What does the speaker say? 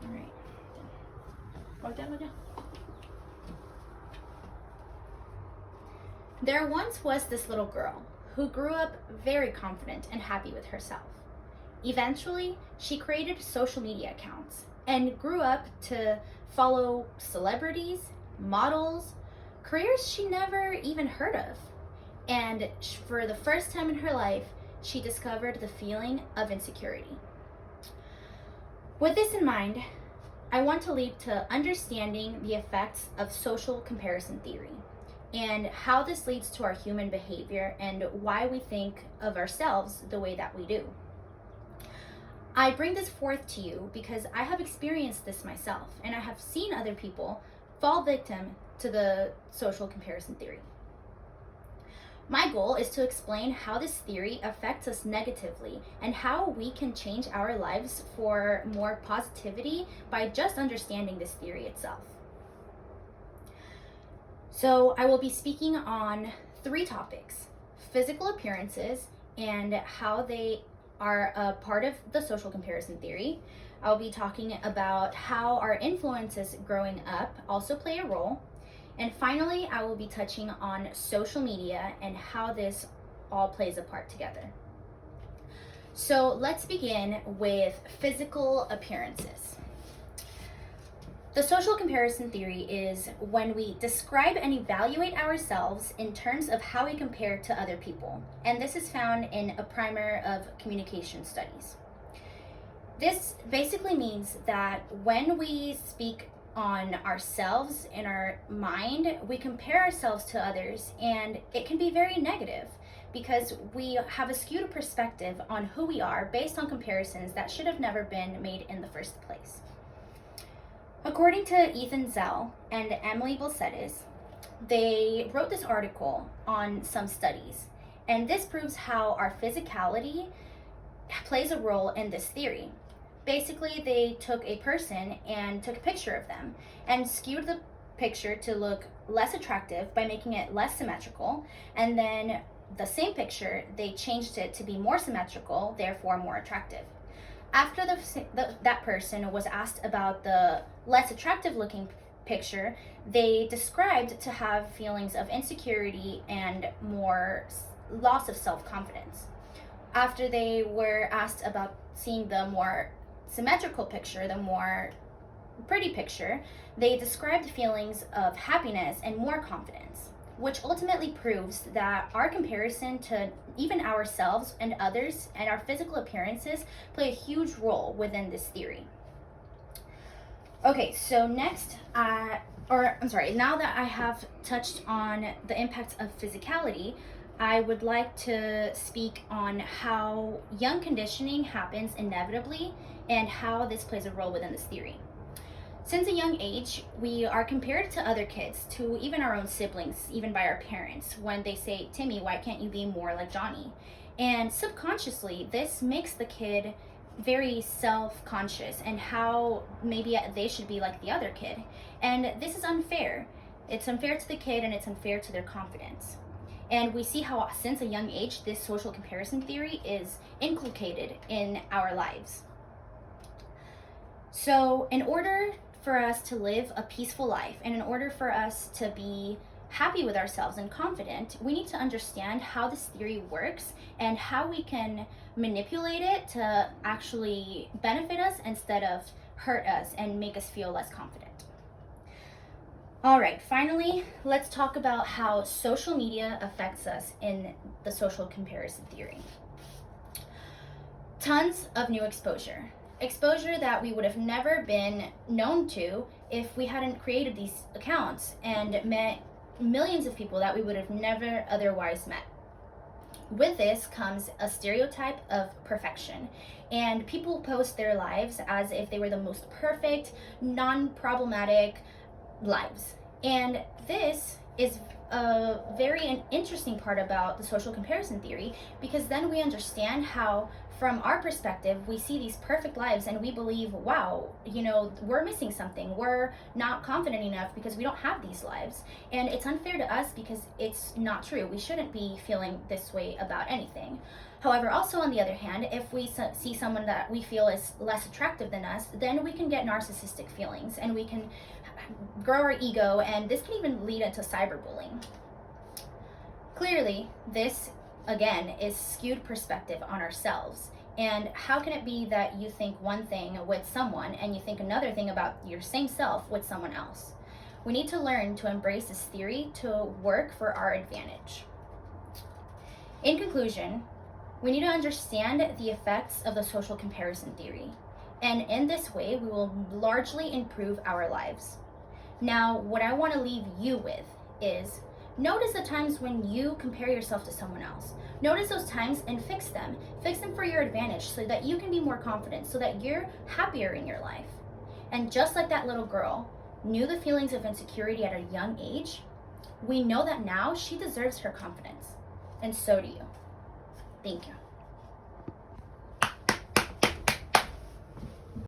All right. There once was this little girl who grew up very confident and happy with herself. Eventually, she created social media accounts and grew up to follow celebrities, models, careers she never even heard of. And for the first time in her life, she discovered the feeling of insecurity. With this in mind, I want to lead to understanding the effects of social comparison theory and how this leads to our human behavior and why we think of ourselves the way that we do. I bring this forth to you because I have experienced this myself and I have seen other people fall victim to the social comparison theory. My goal is to explain how this theory affects us negatively and how we can change our lives for more positivity by just understanding this theory itself. So I will be speaking on 3 topics: physical appearances and how they are a part of the social comparison theory. I'll be talking about how our influences growing up also play a role. And finally, I will be touching on social media and how this all plays a part together. So let's begin with physical appearances. The social comparison theory is when we describe and evaluate ourselves in terms of how we compare to other people. And this is found in a primer of communication studies. This basically means that when we speak on ourselves in our mind, we compare ourselves to others, and it can be very negative because we have a skewed perspective on who we are based on comparisons that should have never been made in the first place. According to Ethan Zell and Emily Balcetis, they wrote this article on some studies, and this proves how our physicality plays a role in this theory. Basically, they took a person and took a picture of them and skewed the picture to look less attractive by making it less symmetrical, and then the same picture, they changed it to be more symmetrical, therefore more attractive. After that person was asked about the less attractive looking picture, they described to have feelings of insecurity and more loss of self-confidence. After they were asked about seeing the more symmetrical picture, the more pretty picture, they described feelings of happiness and more confidence, which ultimately proves that our comparison to even ourselves and others and our physical appearances play a huge role within this theory. Okay, so now that I have touched on the impacts of physicality, I would like to speak on how young conditioning happens inevitably and how this plays a role within this theory. Since a young age, we are compared to other kids, to even our own siblings, even by our parents, when they say, "Timmy, why can't you be more like Johnny?" And subconsciously, this makes the kid very self-conscious and how maybe they should be like the other kid. And this is unfair. It's unfair to the kid and it's unfair to their confidence. And we see how since a young age, this social comparison theory is inculcated in our lives. So in order for us to live a peaceful life and in order for us to be happy with ourselves and confident, we need to understand how this theory works and how we can manipulate it to actually benefit us instead of hurt us and make us feel less confident. All right, finally, let's talk about how social media affects us in the social comparison theory. Tons of new exposure that we would have never been known to if we hadn't created these accounts and met millions of people that we would have never otherwise met. With this comes a stereotype of perfection, and people post their lives as if they were the most perfect, non-problematic lives. And this is a very interesting part about the social comparison theory, because then we understand how from our perspective, we see these perfect lives and we believe, wow, we're missing something. We're not confident enough because we don't have these lives. And it's unfair to us because it's not true. We shouldn't be feeling this way about anything. However, also on the other hand, if we see someone that we feel is less attractive than us, then we can get narcissistic feelings and we can grow our ego, and this can even lead into cyberbullying. Clearly, this again is skewed perspective on ourselves. And how can it be that you think one thing with someone and you think another thing about your same self with someone else? We need to learn to embrace this theory to work for our advantage. In conclusion, we need to understand the effects of the social comparison theory. And in this way, we will largely improve our lives. Now, what I want to leave you with is notice the times when you compare yourself to someone else. Notice those times and fix them. Fix them for your advantage so that you can be more confident, so that you're happier in your life. And just like that little girl knew the feelings of insecurity at a young age, we know that now she deserves her confidence. And so do you. Thank you.